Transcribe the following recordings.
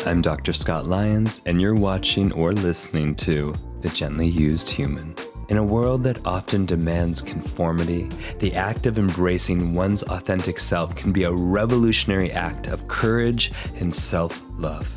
I'm Dr. Scott Lyons, and you're watching or listening to The Gently Used Human. In a world that often demands conformity, the act of embracing one's authentic self can be a revolutionary act of courage and self-love.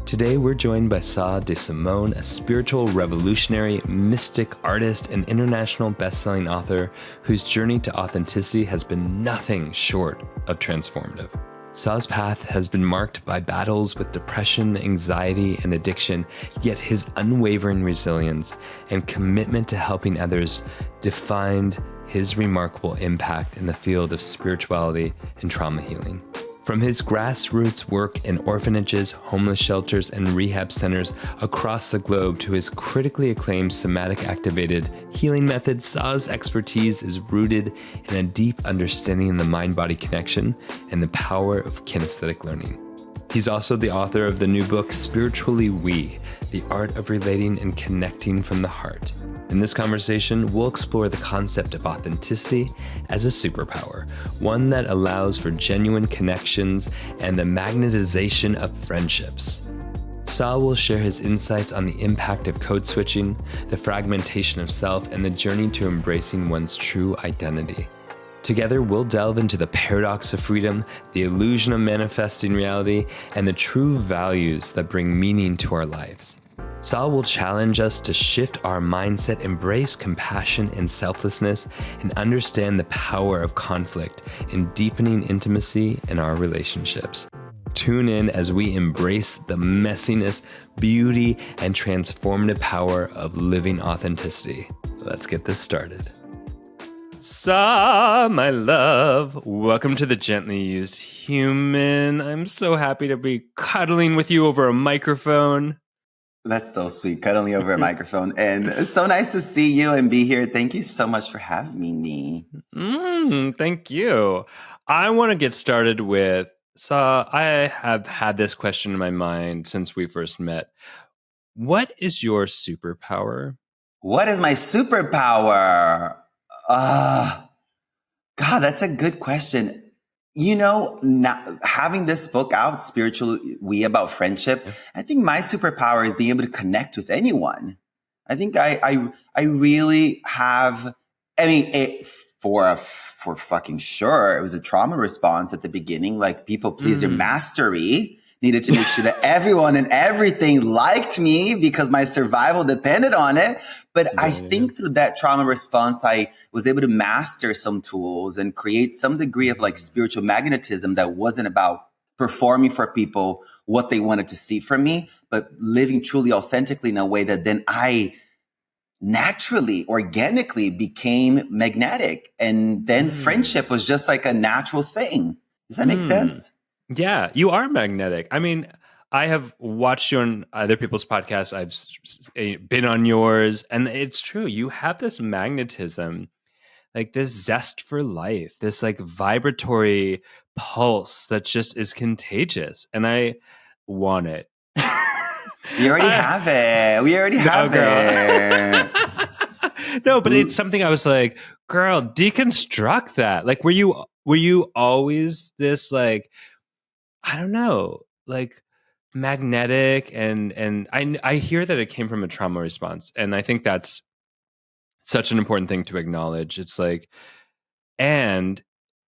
Today, we're joined by Sah D'Simone, a spiritual revolutionary, mystic artist, and international best-selling author whose journey to authenticity has been nothing short of transformative. Sah's path has been marked by battles with depression, anxiety, and addiction, yet his unwavering resilience and commitment to helping others defined his remarkable impact in the field of spirituality and trauma healing. From his grassroots work in orphanages, homeless shelters, and rehab centers across the globe to his critically acclaimed somatic-activated healing method, Sah's expertise is rooted in a deep understanding of the mind-body connection and the power of kinesthetic learning. He's also the author of the new book, Spiritually We, The Art of Relating and Connecting from the Heart. In this conversation, we'll explore the concept of authenticity as a superpower, one that allows for genuine connections and the magnetization of friendships. Sah will share his insights on the impact of code switching, the fragmentation of self, and the journey to embracing one's true identity. Together, we'll delve into the paradox of freedom, the illusion of manifesting reality, and the true values that bring meaning to our lives. Sah will challenge us to shift our mindset, embrace compassion and selflessness, and understand the power of conflict in deepening intimacy in our relationships. Tune in as we embrace the messiness, beauty, and transformative power of living authenticity. Let's get this started. Sah, my love, welcome to The Gently Used Human. I'm so happy to be cuddling with you over a microphone. That's so sweet, cuddling over a microphone. And it's so nice to see you and be here. Thank you so much for having me. Thank you. I want to get started with, Sah, I have had this question in my mind since we first met. What is your superpower? What is my superpower? God, that's a good question. You know, having this book out, Spiritually We, about friendship, I think my superpower is being able to connect with anyone. I think I really have. I mean, for fucking sure, it was a trauma response at the beginning, like people pleaser mastery. Needed to make sure that everyone and everything liked me because my survival depended on it. But I think through that trauma response, I was able to master some tools and create some degree of like spiritual magnetism that wasn't about performing for people what they wanted to see from me, but living truly authentically in a way that then I naturally, organically became magnetic. And then friendship was just like a natural thing. Does that make sense? Yeah, you are magnetic. I mean, I have watched you on other people's podcasts. I've been on yours, and it's true. You have this magnetism, like this zest for life, this like vibratory pulse that just is contagious. And I want it. You already have it. We already have it. No, but it's something I was like, girl, deconstruct that. Like, were you always this like, I don't know, like magnetic and I hear that it came from a trauma response. And I think that's such an important thing to acknowledge. It's like, and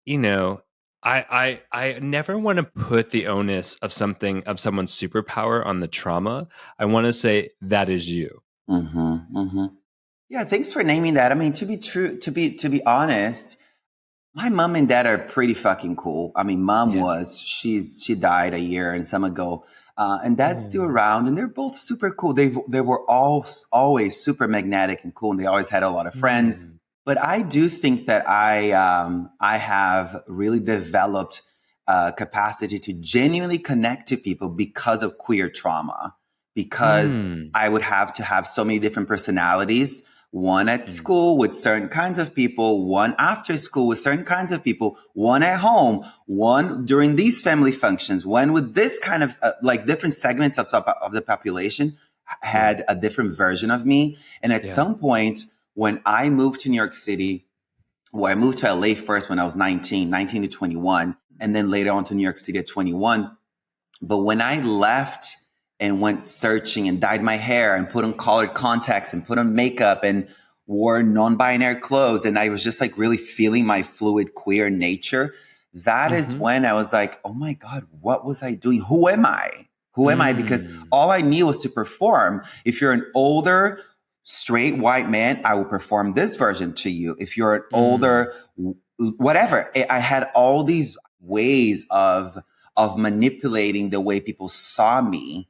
you know, I never want to put the onus of someone's superpower on the trauma. I want to say that is you. Yeah, thanks for naming that. I mean, to be honest, my mom and dad are pretty fucking cool. I mean, she died a year and some ago. And dad's still around and they're both super cool. They were always super magnetic and cool. And they always had a lot of friends. But I do think that I have really developed capacity to genuinely connect to people because of queer trauma, because I would have to have so many different personalities. One at school with certain kinds of people, one after school with certain kinds of people, one at home, one during these family functions, one with this kind of like different segments of the population had a different version of me. And at some point when I moved to New York City, where I moved to LA first when I was 19 to 21, and then later on to New York City at 21. But when I left and went searching and dyed my hair and put on colored contacts and put on makeup and wore non-binary clothes. And I was just like really feeling my fluid queer nature. That is when I was like, oh my God, what was I doing? Who am I? Who am I? Because all I knew was to perform. If you're an older, straight white man, I will perform this version to you. If you're an older, whatever, I had all these ways of manipulating the way people saw me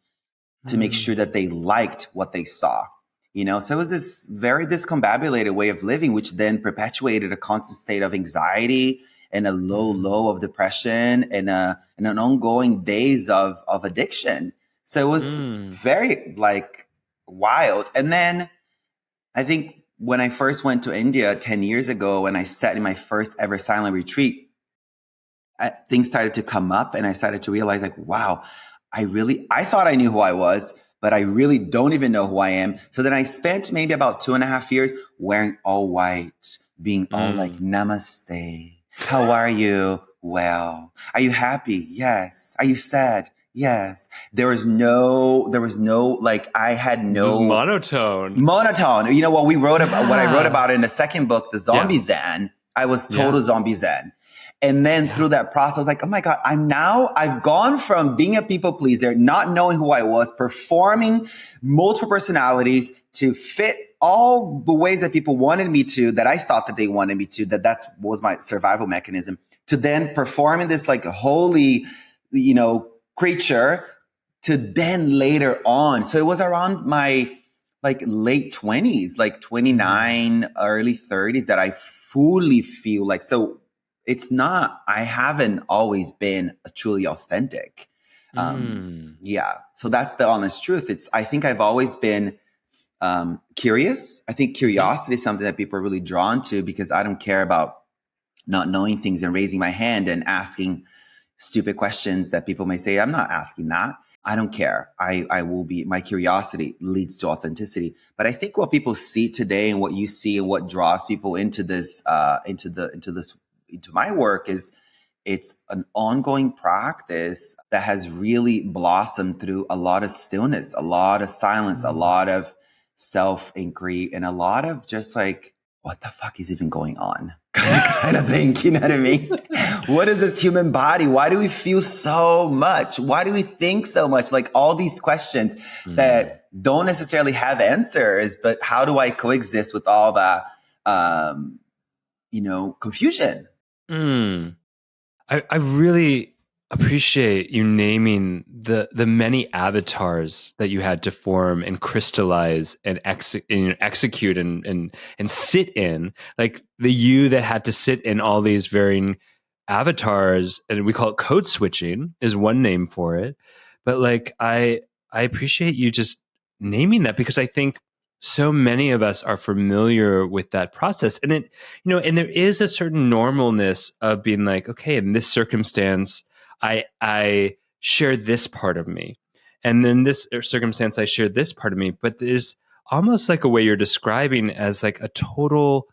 to make sure that they liked what they saw. You know, so it was this very discombobulated way of living, which then perpetuated a constant state of anxiety and a low of depression and an ongoing days of addiction. So it was very like wild. And then I think when I first went to India 10 years ago and I sat in my first ever silent retreat, things started to come up and I started to realize like, wow, I thought I knew who I was, but I really don't even know who I am. So then I spent maybe about 2.5 years wearing all white, being all like, namaste. How are you? Well, are you happy? Yes. Are you sad? Yes. There was no, like, I had no just monotone. You know, what I wrote about in the second book, the zombie zen, I was total zombie zen. And then through that process, I was like, oh my God, I've gone from being a people pleaser, not knowing who I was, performing multiple personalities to fit all the ways that people wanted me to, that I thought that they wanted me to, that was my survival mechanism, to then performing this like holy, you know, creature, to then later on. So it was around my like late 20s, like 29, early 30s that I fully feel like, so I haven't always been a truly authentic. Yeah. So that's the honest truth. I think I've always been curious. I think curiosity is something that people are really drawn to, because I don't care about not knowing things and raising my hand and asking stupid questions that people may say, I'm not asking that. I don't care. My curiosity leads to authenticity. But I think what people see today and what you see and what draws people into this, into my work is it's an ongoing practice that has really blossomed through a lot of stillness, a lot of silence, a lot of self-inquiry, and a lot of just like, what the fuck is even going on? kind of thing, you know what I mean? What is this human body? Why do we feel so much? Why do we think so much? Like all these questions that don't necessarily have answers, but how do I coexist with all that, confusion? I really appreciate you naming the many avatars that you had to form and crystallize and execute and sit in, like the you that had to sit in all these varying avatars, and we call it code switching is one name for it. But like I appreciate you just naming that, because I think so many of us are familiar with that process. And it, and there is a certain normalness of being like, okay, in this circumstance, I share this part of me. And then this circumstance, I share this part of me. But there's almost like a way you're describing as like a total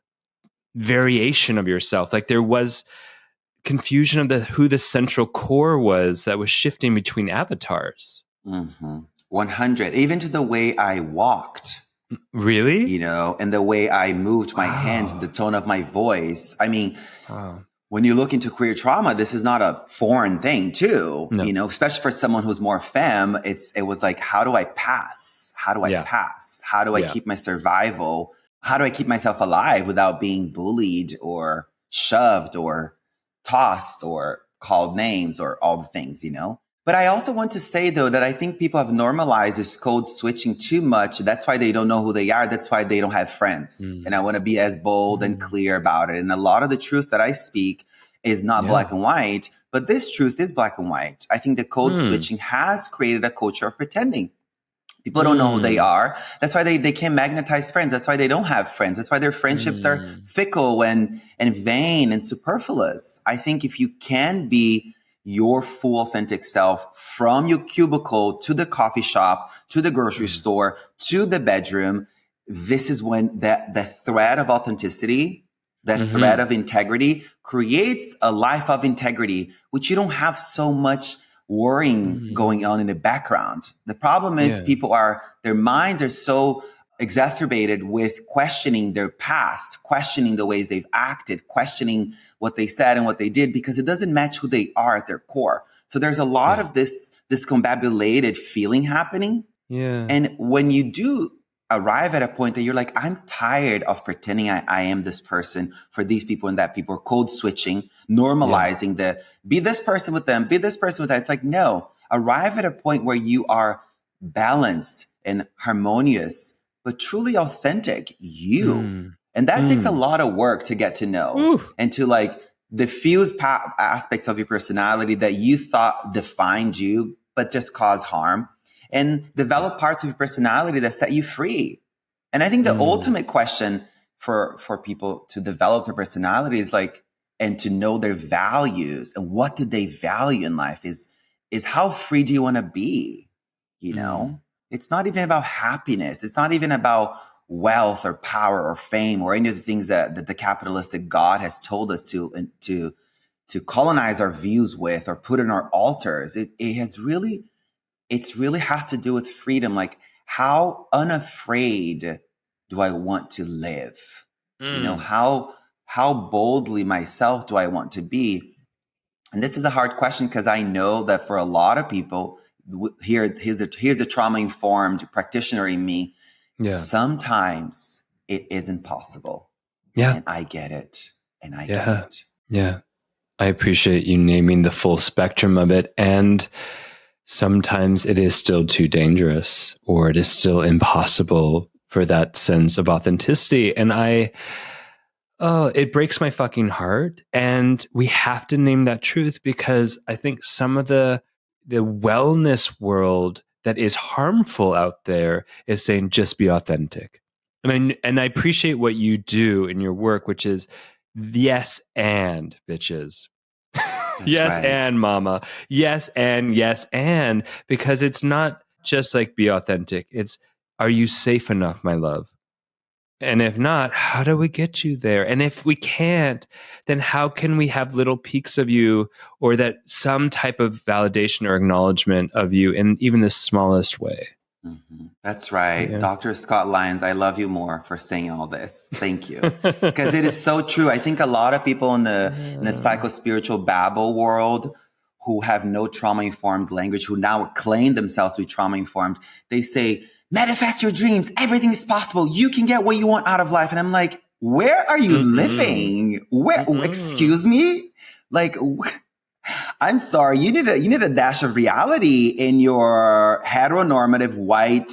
variation of yourself. Like there was confusion of who the central core was that was shifting between avatars. 100, even to the way I walked. Really? And the way I moved my hands, the tone of my voice. I mean, when you look into queer trauma, this is not a foreign thing too, especially for someone who's more femme. It was like, how do I pass? How do I pass? How do I keep my survival? How do I keep myself alive without being bullied or shoved or tossed or called names or all the things, But I also want to say, though, that I think people have normalized this code switching too much. That's why they don't know who they are. That's why they don't have friends. And I want to be as bold and clear about it. And a lot of the truth that I speak is not black and white, but this truth is black and white. I think the code switching has created a culture of pretending. People don't know who they are. That's why they can't magnetize friends. That's why they don't have friends. That's why their friendships are fickle and vain and superfluous. I think if you can be your full authentic self from your cubicle to the coffee shop, to the grocery store, to the bedroom, this is when the thread of authenticity, that thread of integrity creates a life of integrity, which you don't have so much worrying Mm. going on in the background. The problem is Yeah. their minds are so exacerbated with questioning their past, questioning the ways they've acted, questioning what they said and what they did, because it doesn't match who they are at their core. So there's a lot Yeah. of this discombobulated feeling happening. Yeah. And when you do arrive at a point that you're like, I'm tired of pretending I am this person for these people and that people, are code switching, normalizing the be this person with them, be this person with that. It's like, no, arrive at a point where you are balanced and harmonious, but truly authentic you. Mm. And that takes a Mm. lot of work to get to know Woo. and to like diffuse aspects of your personality that you thought defined you, but just cause harm, and develop parts of your personality that set you free. And I think the Mm. ultimate question for people to develop their personality is like, and to know their values and what do they value in life is how free do you want to be? You Mm. know, it's not even about happiness. It's not even about wealth or power or fame or any of the things that the capitalistic God has told us to colonize our views with or put in our altars. It's really has to do with freedom. Like, how unafraid do I want to live? You know, Mm. how boldly myself do I want to be? And this is a hard question because I know that for a lot of people, here's a trauma informed practitioner in me. Yeah. Sometimes it isn't possible, Yeah. and I get it, and I get Yeah. it. Yeah. I appreciate you naming the full spectrum of it. And sometimes it is still too dangerous, or it is still impossible for that sense of authenticity. And it breaks my fucking heart. And we have to name that truth, because I think some of the wellness world that is harmful out there is saying just be authentic. And I appreciate what you do in your work, which is yes and bitches. That's Yes right. and mama. Yes and, because it's not just like be authentic. It's, are you safe enough, my love? And if not, how do we get you there? And if we can't, then how can we have little peaks of you, or that some type of validation or acknowledgement of you in even the smallest way? Mm-hmm. That's right. Yeah. Dr. Scott Lyons, I love you more for saying all this. Thank you. Because it is so true. I think a lot of people in the psycho-spiritual Babel world who have no trauma-informed language, who now claim themselves to be trauma-informed, they say, manifest your dreams. Everything is possible. You can get what you want out of life. And I'm like, where are you Mm-mm. living? Where, Mm-mm. excuse me? Like, I'm sorry, you need a dash of reality in your heteronormative white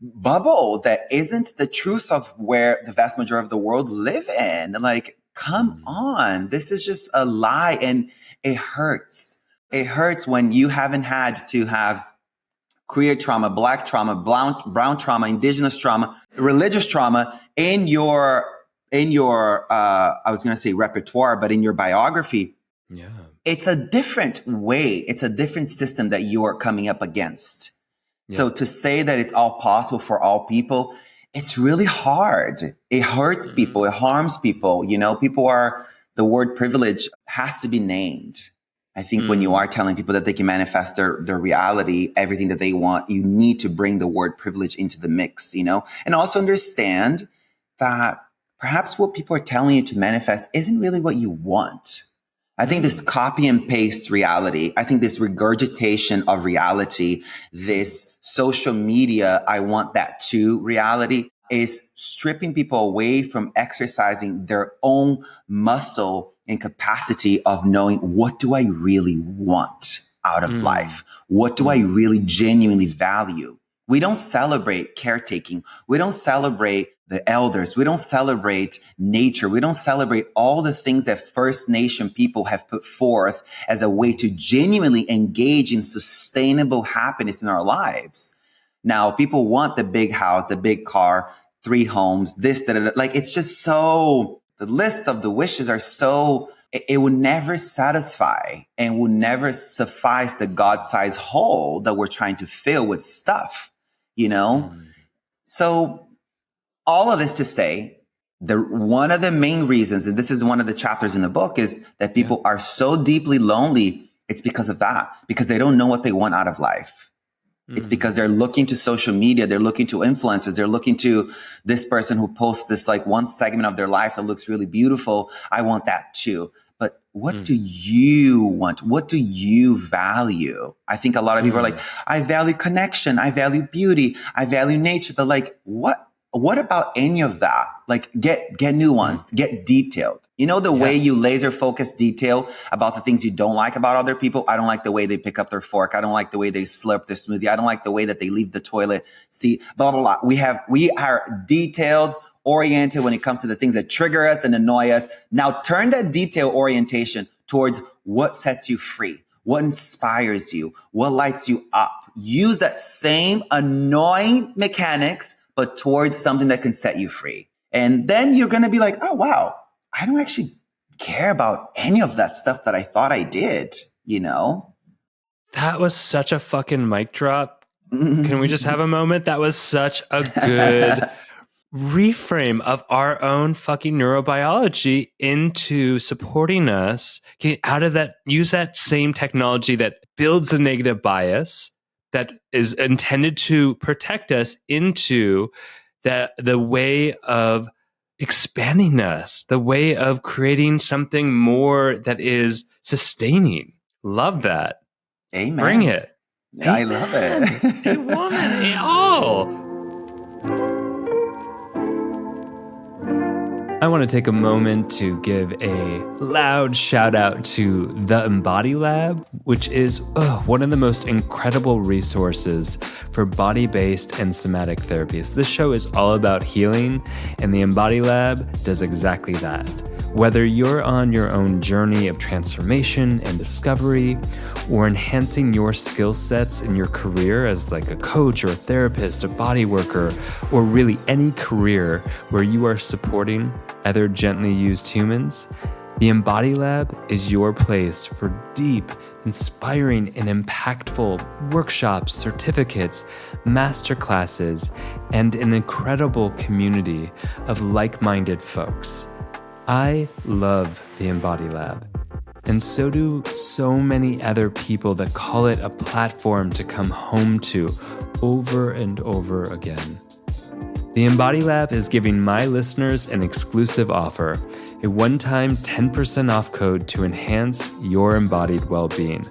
bubble that isn't the truth of where the vast majority of the world live in. Like, come Mm. on. This is just a lie, and it hurts. It hurts when you haven't had to have queer trauma, black trauma, brown trauma, indigenous trauma, religious trauma in your I was going to say repertoire, but in your biography. Yeah. It's a different way. It's a different system that you are coming up against. Yeah. So to say that it's all possible for all people, it's really hard. It hurts people. It harms people. You know, the word privilege has to be named. I think when you Mm. are telling people that they can manifest their reality, everything that they want, you need to bring the word privilege into the mix, you know, and also understand that perhaps what people are telling you to manifest isn't really what you want. I think this copy and paste reality, I think this regurgitation of reality, this social media, I want that too reality, is stripping people away from exercising their own muscle and capacity of knowing, what do I really want out of Mm. life? What do I Mm. really genuinely value? We don't celebrate caretaking. We don't celebrate the elders. We don't celebrate nature. We don't celebrate all the things that First Nation people have put forth as a way to genuinely engage in sustainable happiness in our lives. Now, people want the big house, the big car, 3 homes, this, that, like, it's just so, the list of the wishes are so, it will never satisfy and will never suffice the God-sized hole that we're trying to fill with stuff, you know? Mm. So all of this to say, one of the main reasons, and this is one of the chapters in the book, is that people are so deeply lonely It's because of that, because they don't know what they want out of life. It's because they're looking to social media. They're looking to influencers. They're looking to this person who posts this like one segment of their life that looks really beautiful. I want that too. But what do you want? What do you value? I think a lot of people are like, I value connection. I value beauty. I value nature. But like, what about any of that? Like get nuanced, get detailed. You know, the way you laser focus detail about the things you don't like about other people. I don't like the way they pick up their fork. I don't like the way they slurp their smoothie. I don't like the way that they leave the toilet seat, blah, blah, blah. We are detailed, oriented when it comes to the things that trigger us and annoy us. Now turn that detail orientation towards what sets you free, what inspires you, what lights you up. Use that same annoying mechanics, but towards something that can set you free. And then you're going to be like, oh, wow, I don't actually care about any of that stuff that I thought I did, you know? That was such a fucking mic drop. Can we just have a moment? That was such a good reframe of our own fucking neurobiology into supporting us. Out of that, use that same technology that builds a negative bias that is intended to protect us into the way of expanding us, the way of creating something more that is sustaining. Love that. Amen. Bring it. I love it. A woman. Oh. I want to take a moment to give a loud shout out to the Embody Lab, which is one of the most incredible resources for body-based and somatic therapies. This show is all about healing, and the Embody Lab does exactly that. Whether you're on your own journey of transformation and discovery, or enhancing your skill sets in your career as like a coach or a therapist, a body worker, or really any career where you are supporting other gently used humans, the Embody Lab is your place for deep, inspiring, and impactful workshops, certificates, masterclasses, and an incredible community of like-minded folks. I love the Embody Lab, and so do so many other people that call it a platform to come home to over and over again. The Embody Lab is giving my listeners an exclusive offer, a one-time 10% off code to enhance your embodied well-being.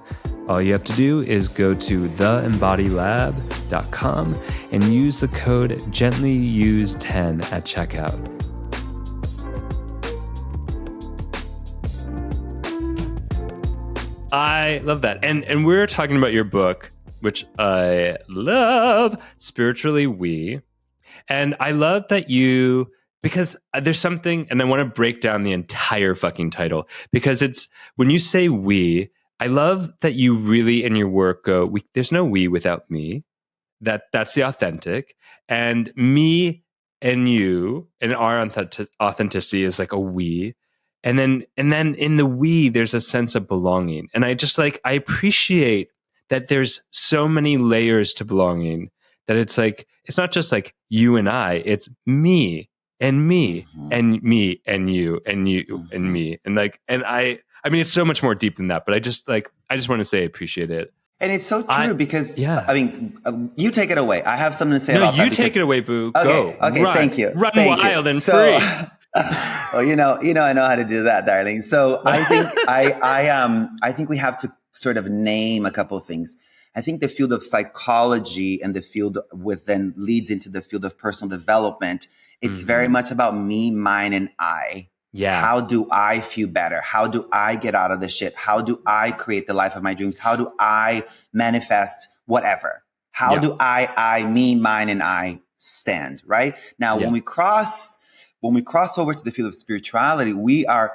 All you have to do is go to theembodylab.com and use the code GentlyUse10 at checkout. I love that. And we're talking about your book, which I love, Spiritually We. And I love that because there's something, and I want to break down the entire fucking title, because it's, when you say we, I love that you really in your work go, there's no we without me. That's the authentic. And me and you and our authenticity is like a we. And then in the we, there's a sense of belonging. And I appreciate that there's so many layers to belonging, that it's like, it's not just like you and I, it's me and me and me and you and you and me. And like, and I mean, it's so much more deep than that, but I just want to say I appreciate it. And it's so true because, I mean, you take it away. I have something to say about that. No, you take it away, boo. Okay, Go. Okay, Run. Thank you. Run Thank wild you. and free. Well, you know, I know how to do that, darling. So I think I think we have to sort of name a couple of things. I think the field of psychology and the field then leads into the field of personal development. It's very much about me, mine, and I. Yeah. How do I feel better? How do I get out of the shit? How do I create the life of my dreams? How do I manifest whatever? How do I, me, mine, and I stand, right? Now, when we cross over to the field of spirituality, we are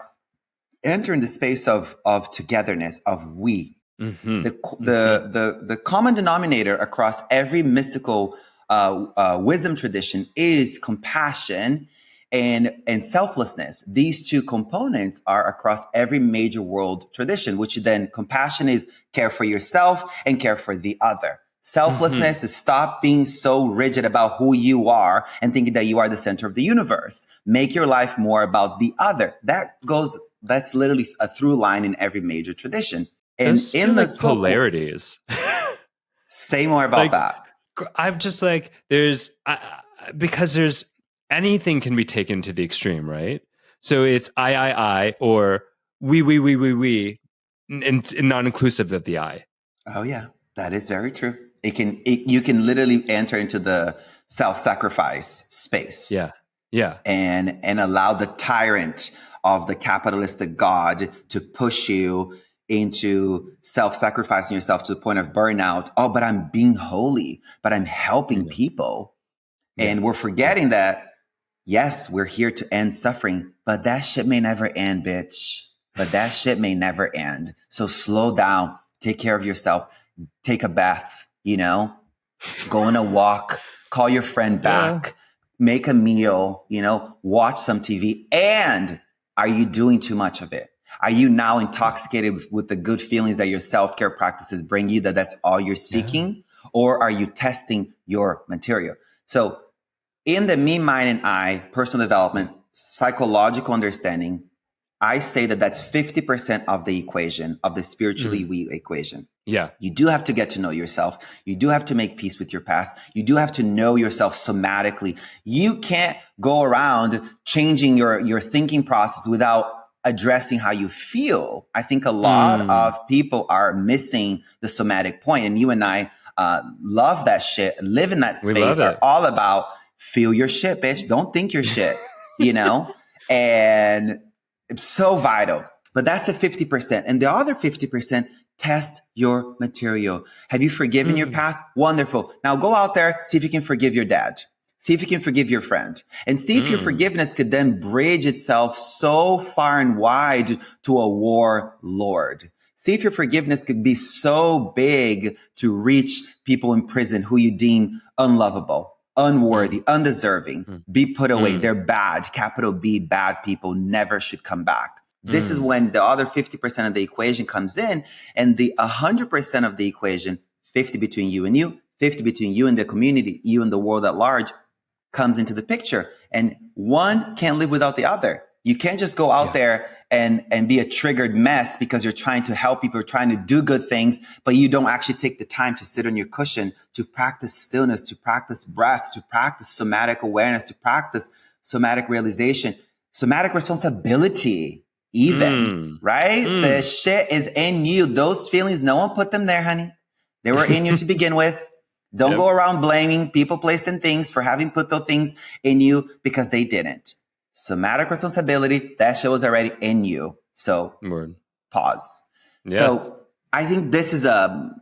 entering the space of togetherness, of we. The common denominator across every mystical wisdom tradition is compassion and selflessness. These two components are across every major world tradition, which then compassion is care for yourself and care for the other. Selflessness is stop being so rigid about who you are and thinking that you are the center of the universe. Make your life more about the other. That's literally a through line in every major tradition. And Those feel in like this book, polarities. say more about Like, that. I'm just like, because there's anything can be taken to the extreme, right? So it's I, or we, and not inclusive of the I. Oh yeah, that is very true. You can literally enter into the self-sacrifice space Yeah. Yeah. and allow the tyrant of the capitalistic God to push you into self-sacrificing yourself to the point of burnout. Oh, but I'm being holy, but I'm helping Yeah. people. Yeah. And we're forgetting that, yes, we're here to end suffering, but that shit may never end, bitch. But that shit may never end. So slow down, take care of yourself, take a bath, go on a walk, call your friend Yeah. back, make a meal, watch some TV. And are you doing too much of it? Are you now intoxicated with the good feelings that your self-care practices bring you, that's all you're seeking? Or are you testing your material? So in the me, mine, and I, personal development, psychological understanding, I say that's 50% of the equation, of the spiritually we equation. Yeah. You do have to get to know yourself. You do have to make peace with your past. You do have to know yourself somatically. You can't go around changing your thinking process without addressing how you feel. I think a lot of people are missing the somatic point, and you and I love that shit, live in that We love space, are it. all about feel your shit, bitch. Don't think your shit, and it's so vital. But that's the 50%. And the other 50%, test your material. Have you forgiven your past? Wonderful. Now go out there, see if you can forgive your dad. See if you can forgive your friend, and see if your forgiveness could then bridge itself so far and wide to a war lord. See if your forgiveness could be so big to reach people in prison who you deem unlovable, unworthy, undeserving, be put away. They're bad, capital B, bad people, never should come back. This is when the other 50% of the equation comes in, and the 100% of the equation, 50 between you and you, 50 between you and the community, you and the world at large, comes into the picture. And one can't live without the other. You can't just go out there and be a triggered mess because you're trying to help people, trying to do good things, but you don't actually take the time to sit on your cushion, to practice stillness, to practice breath, to practice somatic awareness, to practice somatic realization, somatic responsibility, even, right? The shit is in you. Those feelings, no one put them there, honey. They were in you to begin with. Don't go around blaming people, place, and things for having put those things in you because they didn't. Somatic responsibility, that shit was already in you. So pause. Yes. So I think this is the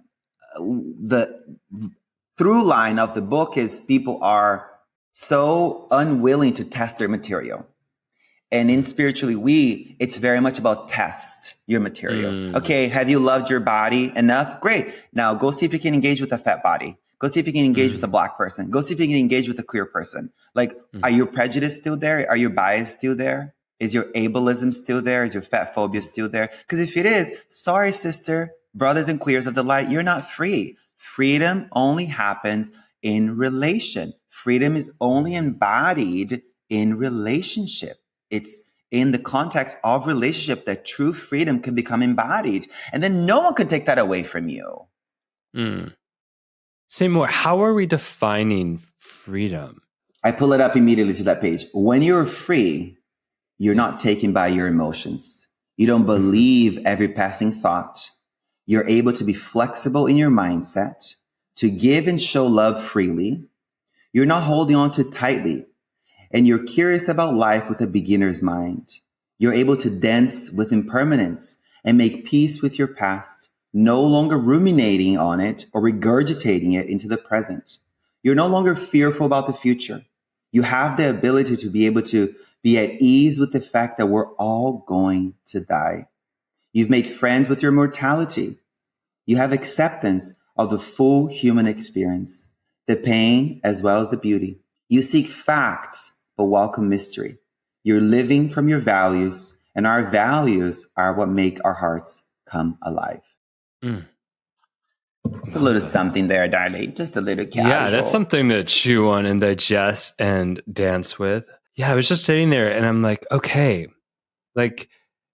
through line of the book is people are so unwilling to test their material. And in spiritually, it's very much about test your material. Okay, have you loved your body enough? Great. Now go see if you can engage with a fat body. Go see if you can engage with a black person. Go see if you can engage with a queer person. Like, are your prejudice still there? Are your bias still there? Is your ableism still there? Is your fat phobia still there? Because if it is, sorry, sister, brothers and queers of the light, you're not free. Freedom only happens in relation. Freedom is only embodied in relationship. It's in the context of relationship that true freedom can become embodied. And then no one can take that away from you. Say more. How are we defining freedom? I pull it up immediately to that page. When you're free, you're not taken by your emotions. You don't believe every passing thought. You're able to be flexible in your mindset, to give and show love freely. You're not holding on too tightly, and you're curious about life with a beginner's mind. You're able to dance with impermanence and make peace with your past, no longer ruminating on it or regurgitating it into the present. You're no longer fearful about the future. You have the ability to be able to be at ease with the fact that we're all going to die. You've made friends with your mortality. You have acceptance of the full human experience, the pain as well as the beauty. You seek facts, but welcome mystery. You're living from your values, and our values are what make our hearts come alive. It's a little something there, darling. Just a little casual. Yeah, that's something to chew on and digest and dance with. Yeah, I was just sitting there and I'm like, okay, like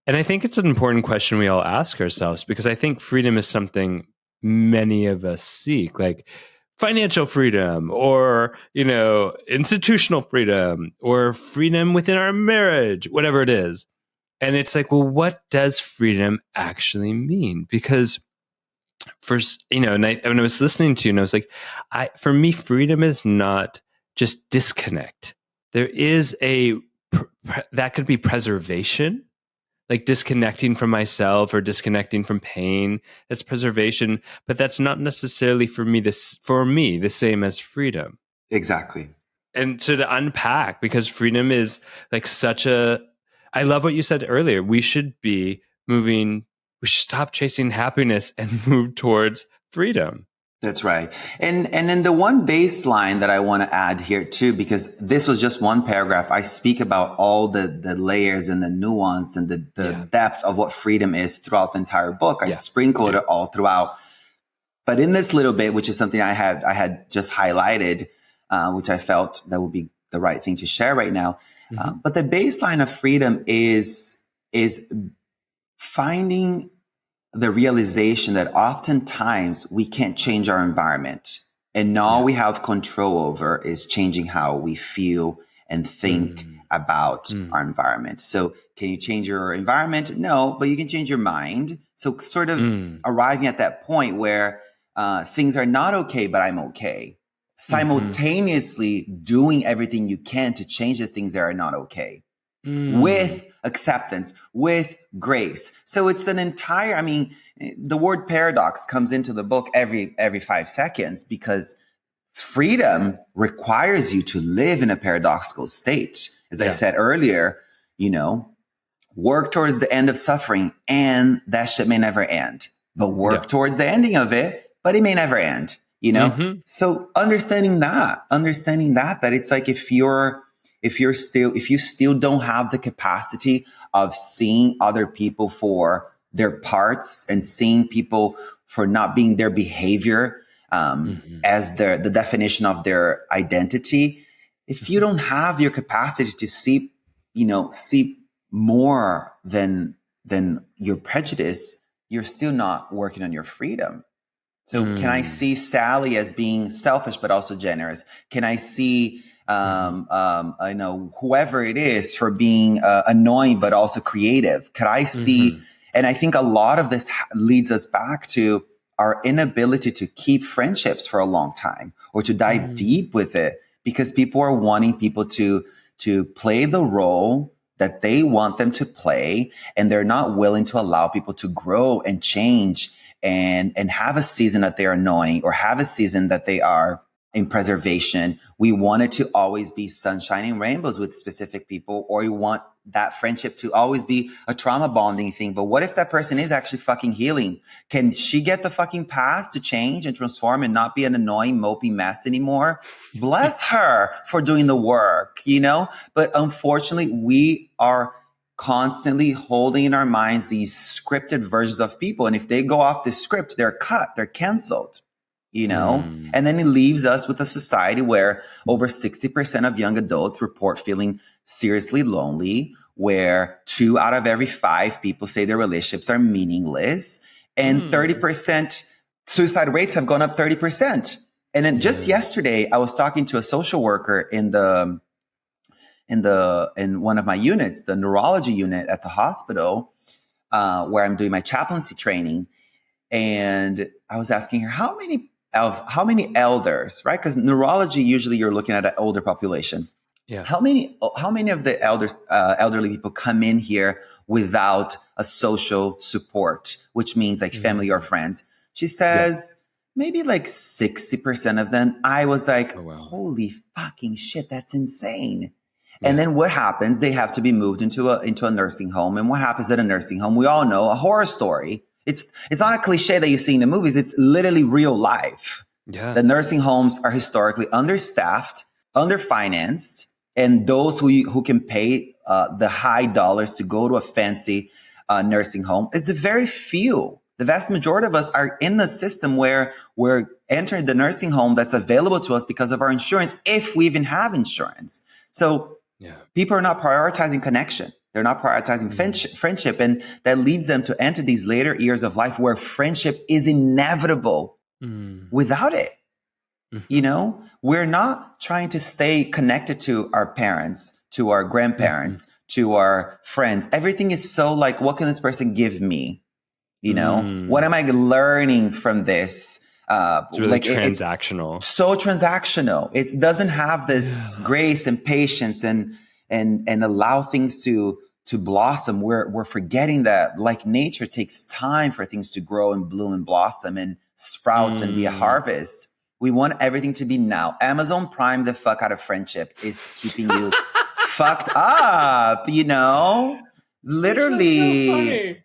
And I think it's an important question we all ask ourselves, because I think freedom is something many of us seek, like financial freedom, or, institutional freedom, or freedom within our marriage, whatever it is. And it's like, well, what does freedom actually mean? Because first, and when I was listening to you, and I was like, for me, freedom is not just disconnect. There is that could be preservation, like disconnecting from myself or disconnecting from pain. That's preservation, but that's not necessarily for me the same as freedom. Exactly. And so to unpack, because freedom is like I love what you said earlier. We should stop chasing happiness and move towards freedom. That's right. And then the one baseline that I want to add here too, because this was just one paragraph. I speak about all the layers and the nuance and the depth of what freedom is throughout the entire book. I sprinkled it all throughout. But in this little bit, which is something I had just highlighted, which I felt that would be the right thing to share right now. Mm-hmm. But the baseline of freedom is finding the realization that oftentimes we can't change our environment, and all we have control over is changing how we feel and think about our environment. So can you change your environment? No, but you can change your mind. So sort of arriving at that point where things are not okay, but I'm okay. Simultaneously doing everything you can to change the things that are not okay. With acceptance, with grace. So it's an entire, the word paradox comes into the book every 5 seconds, because freedom requires you to live in a paradoxical state. As I said earlier, work towards the end of suffering, and that shit may never end. But work towards the ending of it, but it may never end, So understanding that it's like if you still don't have the capacity of seeing other people for their parts and seeing people for not being their behavior as the definition of their identity, if you don't have your capacity to see more than your prejudice, you're still not working on your freedom. So can I see Sally as being selfish but also generous? Can I see whoever it is for being annoying but also creative? Could I see? And I think a lot of this leads us back to our inability to keep friendships for a long time, or to dive deep with it, because people are wanting people to play the role that they want them to play, and they're not willing to allow people to grow and change and have a season that they are annoying, or have a season that they are in preservation. We want it to always be sunshine and rainbows with specific people, or we want that friendship to always be a trauma bonding thing. But what if that person is actually fucking healing? Can she get the fucking pass to change and transform and not be an annoying, mopey mess anymore? Bless her for doing the work, But unfortunately, we are constantly holding in our minds these scripted versions of people. And if they go off the script, they're cut, they're canceled. And then it leaves us with a society where over 60% of young adults report feeling seriously lonely, where 2 out of every 5 people say their relationships are meaningless, and 30% suicide rates have gone up 30%. And then just yesterday, I was talking to a social worker in one of my units, the neurology unit at the hospital, where I'm doing my chaplaincy training. And I was asking her, how many elders, right? Because neurology, usually you're looking at an older population. Yeah. How many of the elderly people come in here without a social support, which means like family or friends? She says maybe like 60% of them. I was like, holy fucking shit, that's insane. Yeah. And then what happens? They have to be moved into a nursing home. And what happens at a nursing home? We all know, a horror story. It's not a cliche that you see in the movies. It's literally real life. Yeah. The nursing homes are historically understaffed, underfinanced, and those who can pay the high dollars to go to a fancy nursing home is the very few. The vast majority of us are in the system where we're entering the nursing home that's available to us because of our insurance, if we even have insurance. So people are not prioritizing connection. They're not prioritizing friendship. And that leads them to enter these later years of life where friendship is inevitable without it. You know, we're not trying to stay connected to our parents, to our grandparents, to our friends. Everything is so like, what can this person give me? You know, what am I learning from this? It's really transactional. It's so transactional. It doesn't have this grace and patience and allow things to blossom. We're forgetting that, like nature takes time for things to grow and bloom and blossom and sprout and be a harvest. We want everything to be now. Amazon Prime the fuck out of friendship is keeping you fucked up, you know? Literally.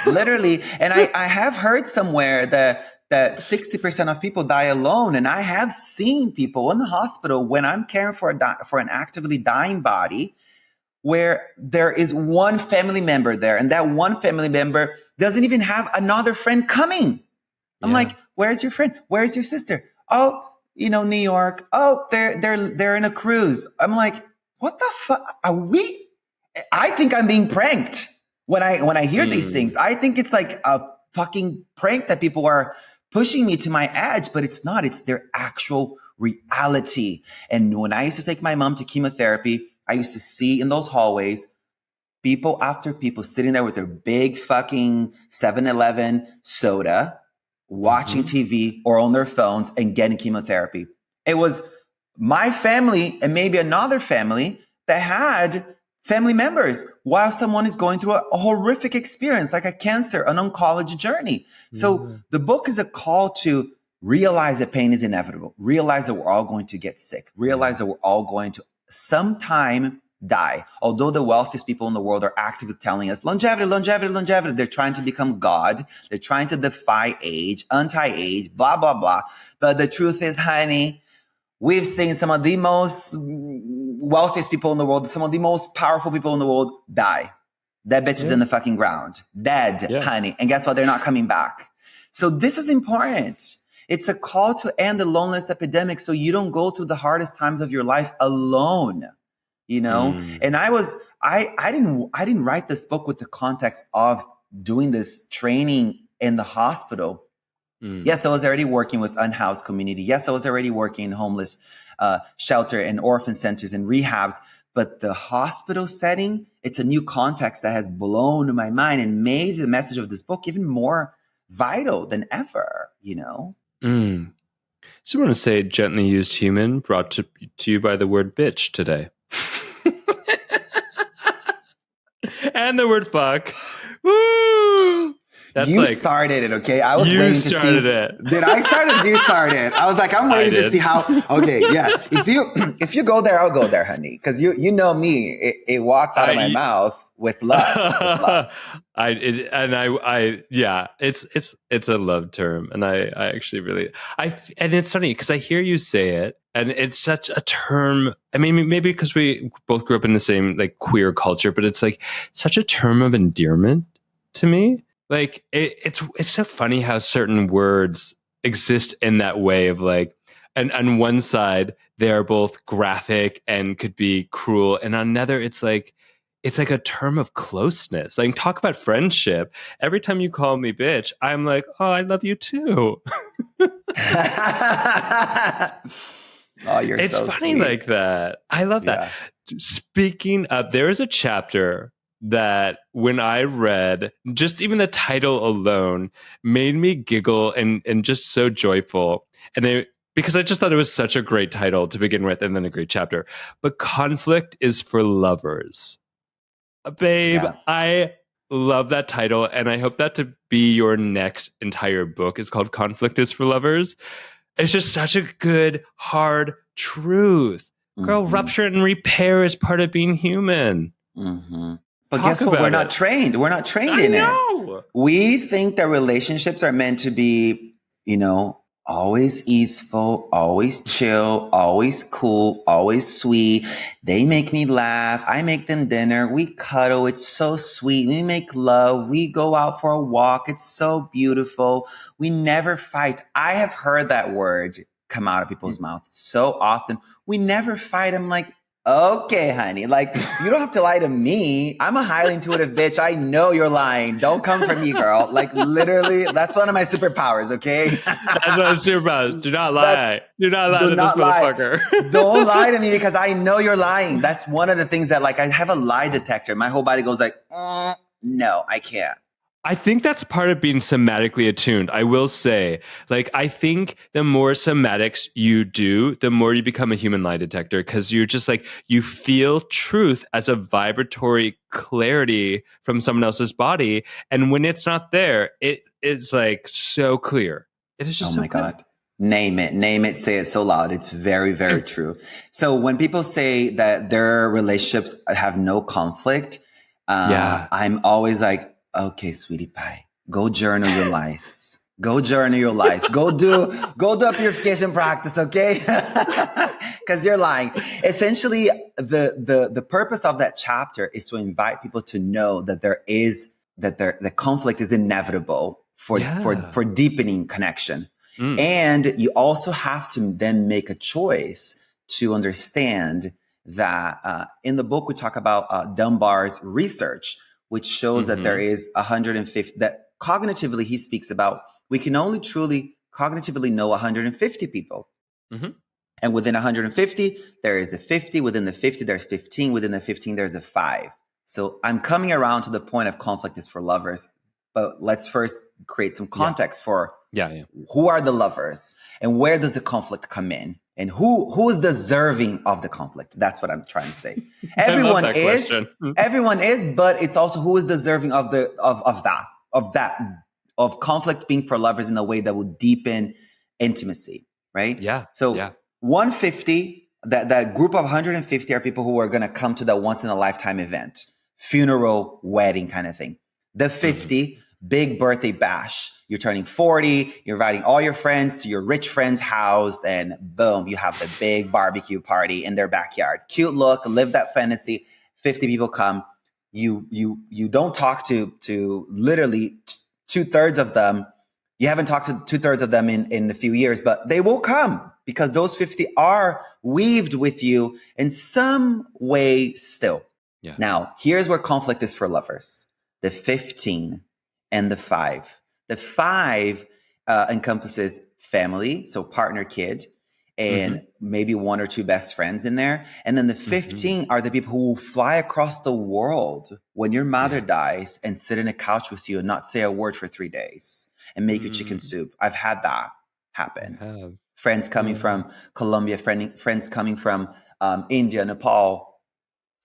Literally. And I have heard somewhere that 60% of people die alone. And I have seen people in the hospital when I'm caring for an actively dying body, where there is one family member there, and that one family member doesn't even have another friend coming. I'm like, where's your friend? Where's your sister? Oh, you know, New York. Oh, they're in a cruise. I'm like, what the fuck are we? I think I'm being pranked when I hear these things. I think it's like a fucking prank that people are pushing me to my edge, but it's not. It's their actual reality. And when I used to take my mom to chemotherapy, I used to see in those hallways people after people sitting there with their big fucking 7-Eleven soda, watching TV or on their phones and getting chemotherapy. It was my family and maybe another family that had family members while someone is going through a horrific experience like a cancer, an oncology journey. So the book is a call to realize that pain is inevitable. Realize that we're all going to get sick. Realize that we're all going to sometime die. Although the wealthiest people in the world are actively telling us longevity, longevity, longevity. They're trying to become God. They're trying to defy age, anti-age, blah, blah, blah. But the truth is, honey, we've seen some of the most wealthiest people in the world, some of the most powerful people in the world die. That bitch is in the fucking ground. Dead, honey. And guess what? They're not coming back. So this is important. It's a call to end the loneliness epidemic so you don't go through the hardest times of your life alone. You know? And I didn't write this book with the context of doing this training in the hospital. Yes, I was already working with unhoused community. Yes, I was already working in homeless shelter and orphan centers and rehabs. But the hospital setting, it's a new context that has blown my mind and made the message of this book even more vital than ever, you know? So I want to say Gently Used Human, brought to you by the word bitch today. And the word fuck. Woo! That's you started it, okay? I was waiting to see. It. Did I start it? Did you start it? I was like, I'm waiting to see how. Okay, yeah. If you go there, I'll go there, honey. Because you know me, it walks out of my mouth with love. It's a love term, and I actually really and it's funny because I hear you say it, and it's such a term. I mean, maybe because we both grew up in the same like queer culture, but it's like such a term of endearment to me. Like it's so funny how certain words exist in that way of like, and on one side they are both graphic and could be cruel, and on another it's like a term of closeness. Like talk about friendship. Every time you call me bitch, I'm like, oh, I love you too. Oh, you're it's so funny sweet. Like that. I love that. Speaking of, there is a chapter that when I read, just even the title alone made me giggle and just so joyful. And because I just thought it was such a great title to begin with and then a great chapter. But Conflict is for Lovers. Babe, I love that title. And I hope that to be your next entire book is called Conflict is for Lovers. It's just such a good, hard truth. Girl, rupture and repair is part of being human. But guess what? We're not trained. We're not trained in it. We think that relationships are meant to be, you know, always easeful, always chill, always cool, always sweet. They make me laugh. I make them dinner. We cuddle. It's so sweet. We make love. We go out for a walk. It's so beautiful. We never fight. I have heard that word come out of people's mouths so often. We never fight. I'm like, Okay, honey. Like, you don't have to lie to me. I'm a highly intuitive bitch. I know you're lying. Don't come for me, girl. Like, literally, that's one of my superpowers, okay? That's what it's about. Do not That's, lie. Do not lie do to this not lie. motherfucker. Don't lie to me because I know you're lying. That's one of the things that, like, I have a lie detector. My whole body goes like, no, I can't. I think that's part of being somatically attuned. I will say, like, I think the more somatics you do, the more you become a human lie detector because you're just like, you feel truth as a vibratory clarity from someone else's body. And when it's not there, it is like so clear. It is just Oh so my clear. God. Name it, say it so loud. It's very, very true. So when people say that their relationships have no conflict, I'm always like, okay, sweetie pie, go journal your lies. Go journal your lies. Go do a purification practice, okay? Because you're lying. Essentially, the purpose of that chapter is to invite people to know that the conflict is inevitable for deepening connection. And you also have to then make a choice to understand that in the book, we talk about Dunbar's research, which shows that there is 150, that cognitively he speaks about, we can only truly cognitively know 150 people. And within 150, there is the 50. Within the 50, there's 15. Within the 15, there's the 5. So I'm coming around to the point of conflict is for lovers. But let's first create some context for who are the lovers and where does the conflict come in and who is deserving of the conflict. That's what I'm trying to say. Everyone is, but it's also who is deserving of conflict being for lovers in a way that will deepen intimacy, right? So 150, that group of 150 are people who are going to come to that once in a lifetime event, funeral, wedding kind of thing. The 50, big birthday bash. You're turning 40, you're inviting all your friends to your rich friend's house, and boom, you have the big barbecue party in their backyard. Cute look, live that fantasy. 50 people come. You don't talk to literally 2/3 of them. You haven't talked to 2/3 of them in a few years, but they will come because those 50 are weaved with you in some way still. Now, here's where conflict is for lovers. The 15 and the 5. The 5 encompasses family, so partner, kid, and maybe 1 or 2 best friends in there. And then the 15 are the people who will fly across the world when your mother dies and sit in a couch with you and not say a word for 3 days and make you chicken soup. I've had that happen. Friends coming from Colombia, friends coming from India, Nepal,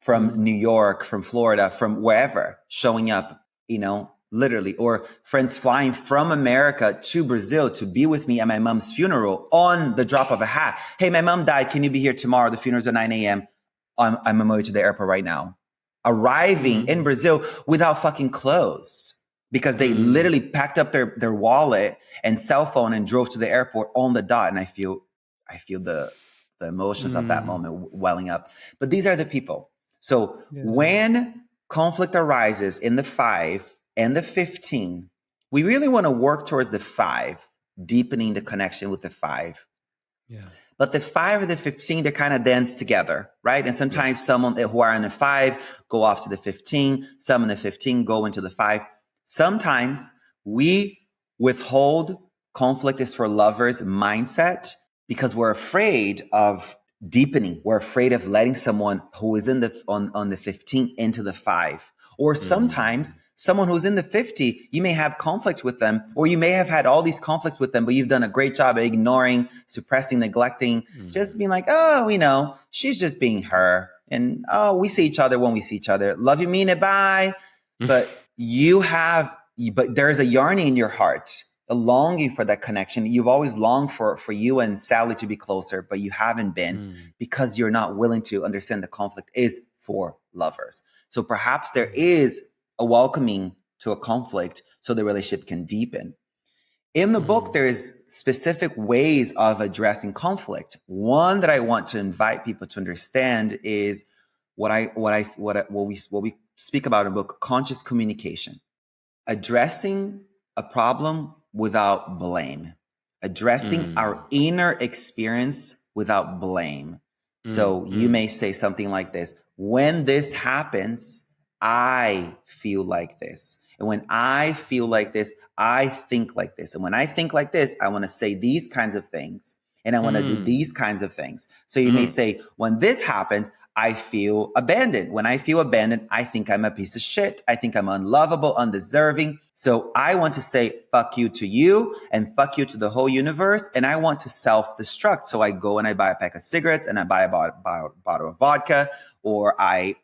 from New York, from Florida, from wherever, showing up, literally, or friends flying from America to Brazil to be with me at my mom's funeral on the drop of a hat. Hey, my mom died. Can you be here tomorrow? The funeral's at 9 a.m. I'm on my way to the airport right now. Arriving in Brazil without fucking clothes because they literally packed up their wallet and cell phone and drove to the airport on the dot. And I feel the emotions of that moment welling up. But these are the people. So when conflict arises in the 5 and the 15, we really want to work towards the 5, deepening the connection with the 5. But the 5 and the 15, they kind of dance together, right? And sometimes someone who are in the 5 go off to the 15. Some in the 15 go into the 5. Sometimes we withhold conflict is for lovers mindset because we're afraid of deepening. We're afraid of letting someone who is in on the 15 into the 5. Or sometimes someone who's in the 50, you may have conflict with them, or you may have had all these conflicts with them, but you've done a great job of ignoring, suppressing, neglecting, just being like, oh, she's just being her. And, we see each other when we see each other. Love you, mean it, bye. But but there's a yearning in your heart, a longing for that connection. You've always longed for you and Sally to be closer, but you haven't been because you're not willing to understand the conflict is for lovers. So perhaps there is a welcoming to a conflict so the relationship can deepen. In the book, there is specific ways of addressing conflict. One that I want to invite people to understand is what we speak about in the book, conscious communication. Addressing a problem without blame. Addressing our inner experience without blame. So you may say something like this: when this happens, I feel like this. And when I feel like this, I think like this. And when I think like this, I want to say these kinds of things. And I want to do these kinds of things. So you may say, when this happens, I feel abandoned. When I feel abandoned, I think I'm a piece of shit. I think I'm unlovable, undeserving. So I want to say fuck you to you and fuck you to the whole universe. And I want to self-destruct. So I go and I buy a pack of cigarettes and I buy a bottle of vodka, or I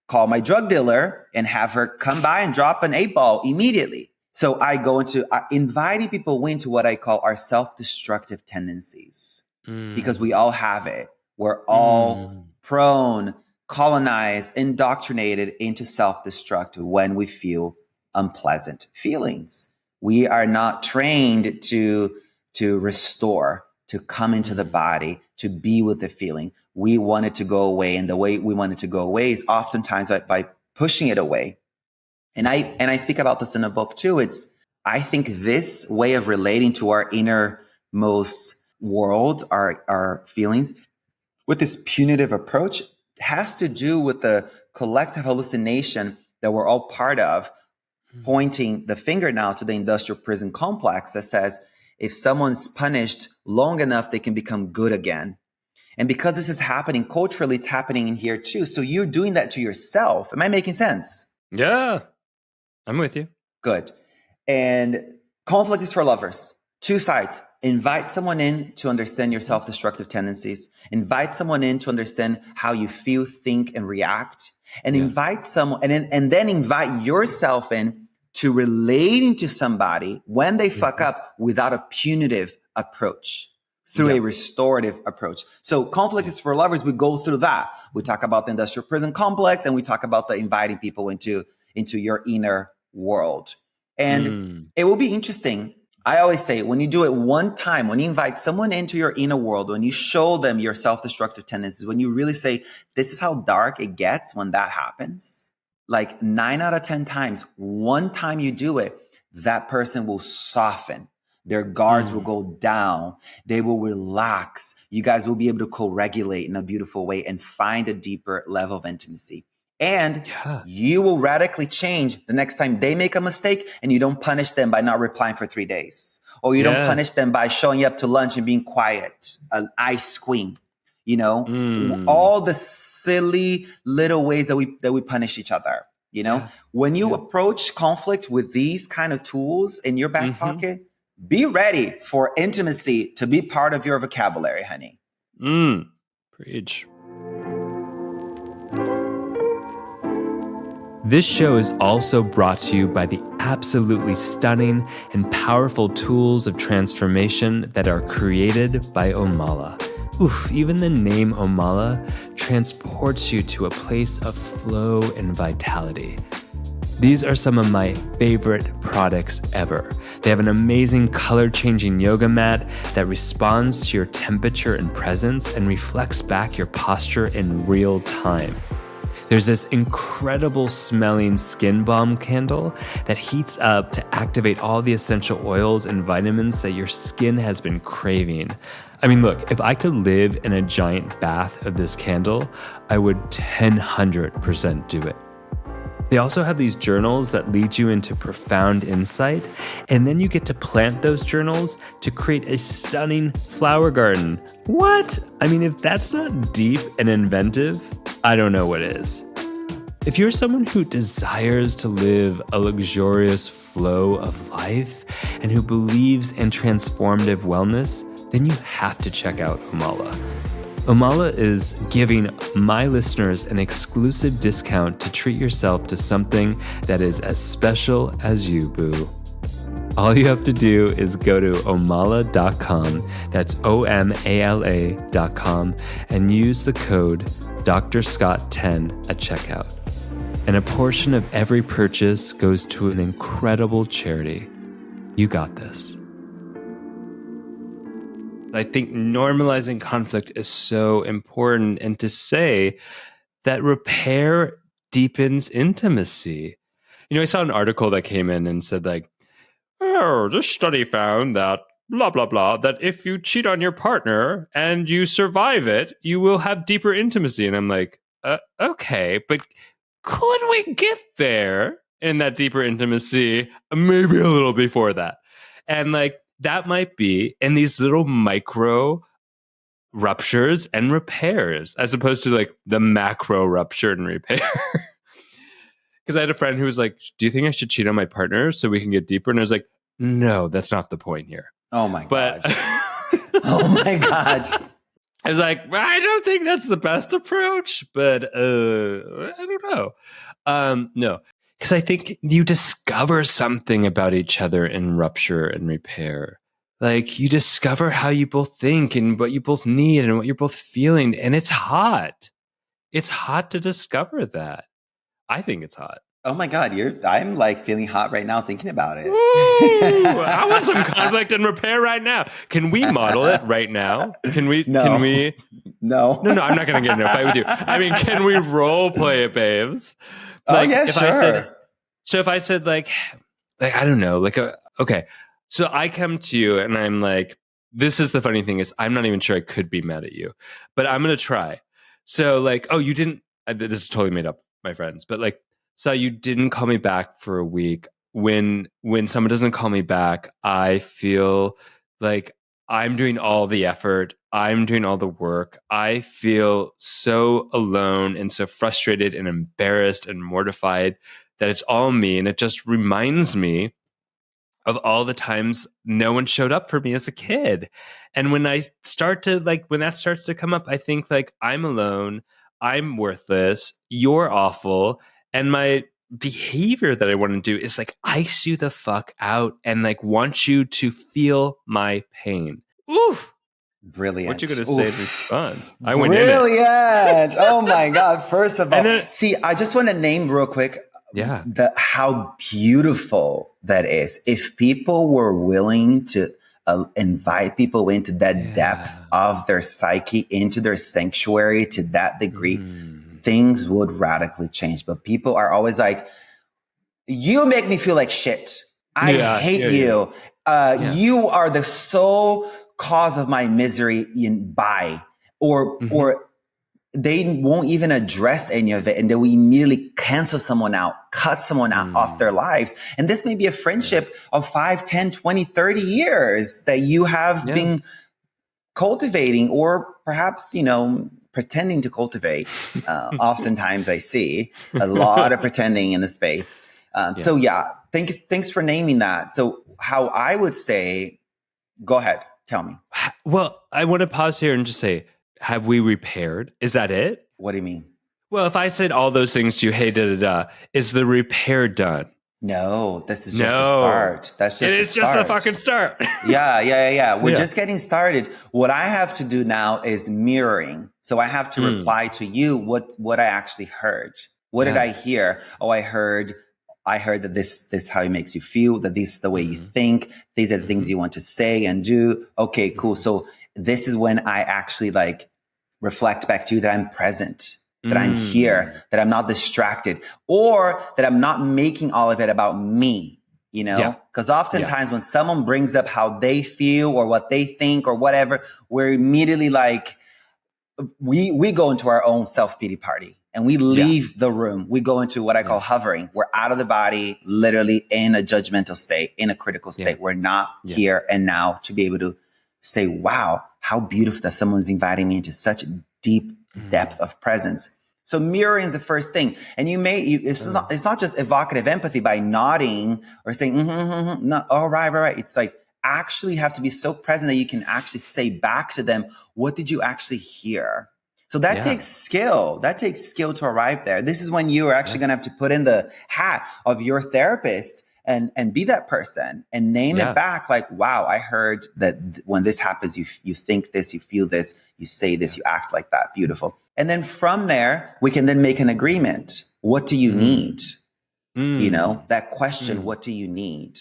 call my drug dealer and have her come by and drop an 8-ball immediately. So I go into inviting people into what I call our self-destructive tendencies, because we all have it. We're all prone, colonized, indoctrinated into self-destruct when we feel unpleasant feelings. We are not trained to restore, to come into the body, to be with the feeling. We want it to go away. And the way we want it to go away is oftentimes by pushing it away. And I speak about this in a book too. I think this way of relating to our innermost world, our feelings, with this punitive approach, has to do with the collective hallucination that we're all part of, pointing the finger now to the industrial prison complex that says, if someone's punished long enough, they can become good again. And because this is happening culturally, it's happening in here too. So you're doing that to yourself. Am I making sense? Yeah, I'm with you. Good. And conflict is for lovers. Two sides. Invite someone in to understand your self-destructive tendencies. Invite someone in to understand how you feel, think, and react. And invite someone, and then invite yourself in to relating to somebody when they fuck up without a punitive approach, through a restorative approach. So conflict is for lovers. We go through that. We talk about the industrial prison complex, and we talk about the inviting people into your inner world. And it will be interesting. I always say, when you do it one time, when you invite someone into your inner world, when you show them your self-destructive tendencies, when you really say, this is how dark it gets when that happens, like 9 out of 10 times, one time you do it, that person will soften. Their guards will go down. They will relax. You guys will be able to co-regulate in a beautiful way and find a deeper level of intimacy. And you will radically change the next time they make a mistake, and you don't punish them by not replying for 3 days. Or you don't punish them by showing up to lunch and being quiet, an ice queen. You know, all the silly little ways that we punish each other. You know, when you approach conflict with these kind of tools in your back pocket, be ready for intimacy to be part of your vocabulary, honey. Preach. This show is also brought to you by the absolutely stunning and powerful tools of transformation that are created by Omala. Oof, even the name Omala transports you to a place of flow and vitality. These are some of my favorite products ever. They have an amazing color-changing yoga mat that responds to your temperature and presence and reflects back your posture in real time. There's this incredible smelling skin balm candle that heats up to activate all the essential oils and vitamins that your skin has been craving. I mean, look, if I could live in a giant bath of this candle, I would 100% do it. They also have these journals that lead you into profound insight, and then you get to plant those journals to create a stunning flower garden. What? I mean, if that's not deep and inventive, I don't know what is. If you're someone who desires to live a luxurious flow of life and who believes in transformative wellness, then you have to check out Omala. Omala is giving my listeners an exclusive discount to treat yourself to something that is as special as you, boo. All you have to do is go to omala.com, that's OMALA.com, and use the code DrScott10 at checkout. And a portion of every purchase goes to an incredible charity. You got this. I think normalizing conflict is so important, and to say that repair deepens intimacy. You know, I saw an article that came in and said, like, oh, this study found that blah, blah, blah, that if you cheat on your partner and you survive it, you will have deeper intimacy. And I'm like, okay, but could we get there in that deeper intimacy maybe a little before that? And like, that might be in these little micro ruptures and repairs as opposed to like the macro rupture and repair. Because I had a friend who was like, do you think I should cheat on my partner so we can get deeper? And I was like, no, that's not the point here. Oh my But God. Oh my God. I was like, I don't think that's the best approach, but I don't know. No, because I think you discover something about each other in rupture and repair. Like you discover how you both think and what you both need and what you're both feeling. And it's hot. It's hot to discover that. I think it's hot. Oh my God, I'm like feeling hot right now thinking about it. Woo! I want some conflict and repair right now. Can we model it right now? Can we? No. Can we? No. No, I'm not going to get in a fight with you. I mean, can we role play it, babes? Like, oh yeah, sure. If I said like I don't know, like okay, so I come to you and I'm like, this is the funny thing is I'm not even sure I could be mad at you, but I'm going to try. So like, oh, you didn't. This is totally made up, my friends, but like. So you didn't call me back for a week. When someone doesn't call me back, I feel like I'm doing all the effort. I'm doing all the work. I feel so alone and so frustrated and embarrassed and mortified that it's all me. And it just reminds me of all the times no one showed up for me as a kid. And when I start to when that starts to come up, I think like I'm alone. I'm worthless. You're awful. And my behavior that I want to do is like ice you the fuck out and like want you to feel my pain. Oof. Brilliant. What you going to say in response? I went in it. Brilliant. Oh my God. First of all, see, I just want to name real quick how beautiful that is. If people were willing to invite people into that depth of their psyche, into their sanctuary to that degree, things would radically change. But people are always like, you make me feel like shit. I hate you. You are the sole cause of my misery or they won't even address any of it. And then we immediately cancel someone out, cut someone out off their lives. And this may be a friendship of 5, 10, 20, 30 years that you have been cultivating or perhaps, pretending to cultivate. Oftentimes I see a lot of pretending in the space. So thanks for naming that. So how I would say, go ahead, tell me. Well, I want to pause here and just say, have we repaired? Is that it? What do you mean? Well, if I said all those things to you, hey, is the repair done? No, this is just a start. That's just it is just a fucking start. Yeah. We're just getting started. What I have to do now is mirroring. So I have to reply to you what I actually heard. What did I hear? Oh, I heard that this is how it makes you feel, that this is the way you think. These are the things you want to say and do. Okay, cool. So this is when I actually reflect back to you that I'm present, that I'm here, that I'm not distracted, or that I'm not making all of it about me, because oftentimes when someone brings up how they feel or what they think or whatever, we're immediately we go into our own self-pity party and we leave the room. We go into what I call hovering. We're out of the body, literally in a judgmental state, in a critical state. We're not here and now to be able to say, wow, how beautiful that someone's inviting me into such deep depth of presence. So mirroring is the first thing. And it's not just evocative empathy by nodding or saying, no, all right. It's like actually have to be so present that you can actually say back to them, what did you actually hear? So that takes skill. That takes skill to arrive there. This is when you are actually going to have to put in the hat of your therapist and be that person and name it back like, wow, I heard that when this happens, you think this, you feel this, you say this, you act like that. Beautiful. And then from there, we can then make an agreement. What do you need? That question, what do you need?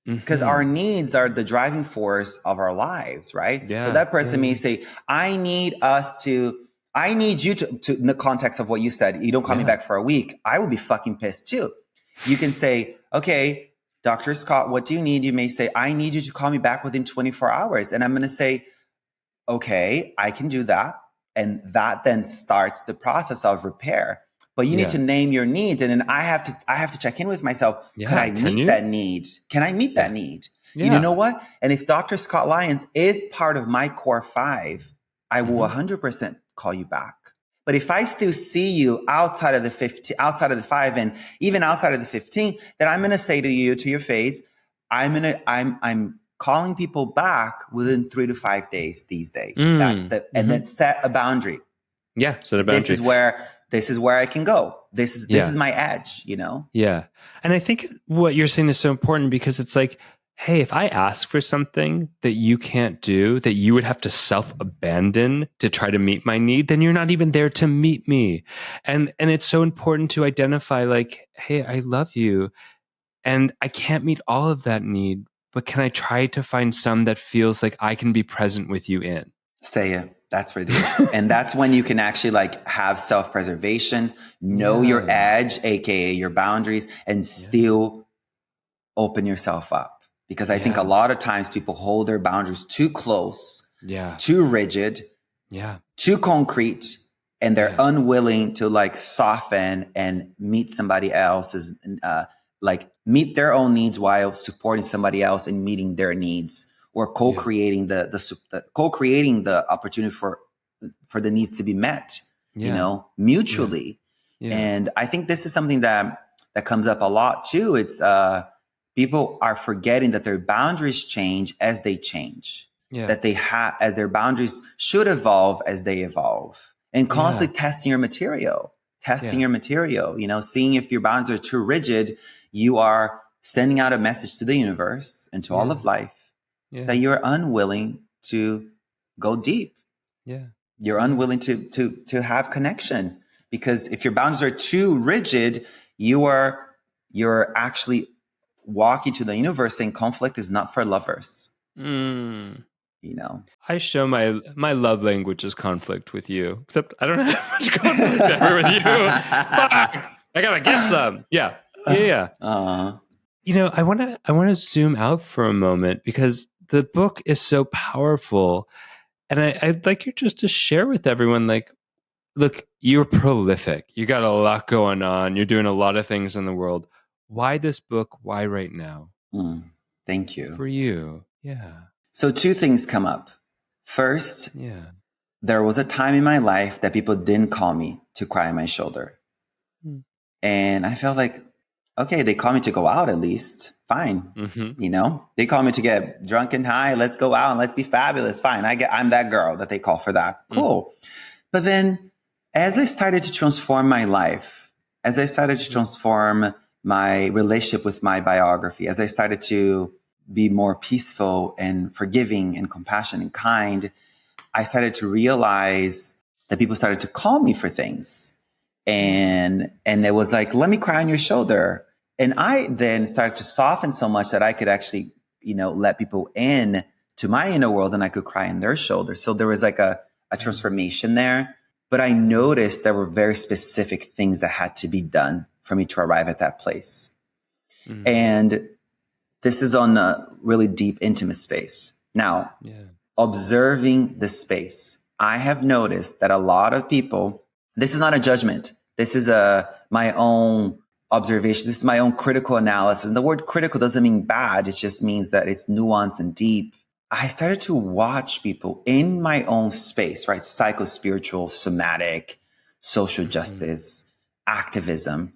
Because our needs are the driving force of our lives, right? So that person may say, I need you to, in the context of what you said, you don't call me back for a week. I would be fucking pissed too. You can say, okay, Dr. Scott, what do you need? You may say, I need you to call me back within 24 hours. And I'm going to say, okay, I can do that. And that then starts the process of repair. But you need to name your needs. And then I have to check in with myself. Yeah. Could I meet that need? Can I meet that need? Yeah. You know what? And if Dr. Scott Lyons is part of my core 5, I will 100% call you back. But if I still see you outside of the 15, outside of the 5, and even outside of the 15, then I'm going to say to you, to your face, I'm calling people back within 3 to 5 days these days. That's and then set a boundary. Yeah, set a boundary. This is where I can go. This is my edge, you know? Yeah. And I think what you're saying is so important, because it's like, hey, if I ask for something that you can't do, that you would have to self-abandon to try to meet my need, then you're not even there to meet me. And it's so important to identify, like, hey, I love you and I can't meet all of that need, but can I try to find some that feels like I can be present with you in? Say it. That's what it is. And that's when you can actually like have self-preservation, know your edge, aka your boundaries, and still open yourself up. Because I think a lot of times people hold their boundaries too close, too rigid, too concrete, and they're unwilling to like soften and meet somebody else's, like meet their own needs while supporting somebody else and meeting their needs, or co-creating co-creating the opportunity for the needs to be met, you know, mutually. And I think this is something that comes up a lot too. It's people are forgetting that their boundaries change as they change. That they as their boundaries should evolve as they evolve, and constantly testing your material, you know, seeing if your boundaries are too rigid. You are sending out a message to the universe and to all of life that you're unwilling to go deep. You're unwilling to have connection, because if your boundaries are too rigid, you're actually walking to the universe saying conflict is not for lovers. You know, I show my love language is conflict with you, except I don't have much conflict ever with you. Fuck, I gotta get some. Yeah. You know, I want to zoom out for a moment, because the book is so powerful, and I'd like you just to share with everyone, like, look, you're prolific. You got a lot going on. You're doing a lot of things in the world. Why this book? Why right now? Thank you. For you. Yeah. So 2 things come up. First, there was a time in my life that people didn't call me to cry on my shoulder. And I felt like, okay, they call me to go out at least. Fine. You know, they call me to get drunk and high. Let's go out and let's be fabulous. Fine. I'm that girl that they call for that. Cool. But then as I started to transform my life, as I started to transform my relationship with my biography, as I started to be more peaceful and forgiving and compassionate and kind, I started to realize that people started to call me for things. And it was like, let me cry on your shoulder. And I then started to soften so much that I could actually, you know, let people in to my inner world, and I could cry on their shoulder. So there was like a transformation there. But I noticed there were very specific things that had to be done for me to arrive at that place. And this is on a really deep, intimate space. Now, observing the space, I have noticed that a lot of people, this is not a judgment. This is my own observation. This is my own critical analysis. And the word critical doesn't mean bad. It just means that it's nuanced and deep. I started to watch people in my own space, right? Psycho-spiritual, somatic, social justice, activism.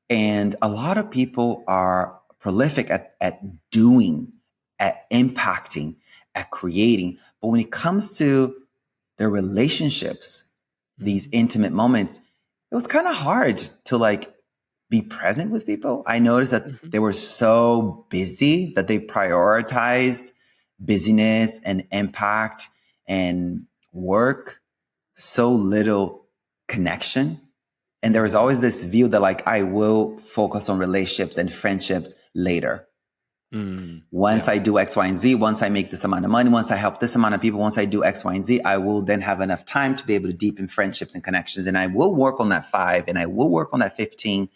And a lot of people are prolific at doing, at impacting, at creating. But when it comes to their relationships, these intimate moments, it was kind of hard to like be present with people. I noticed that they were so busy that they prioritized busyness and impact and work, so little connection. And there was always this view that like, I will focus on relationships and friendships later. Once I do X, Y, and Z, once I make this amount of money, once I help this amount of people, once I do X, Y, and Z, I will then have enough time to be able to deepen friendships and connections. And I will work on that 5, and I will work on that 15.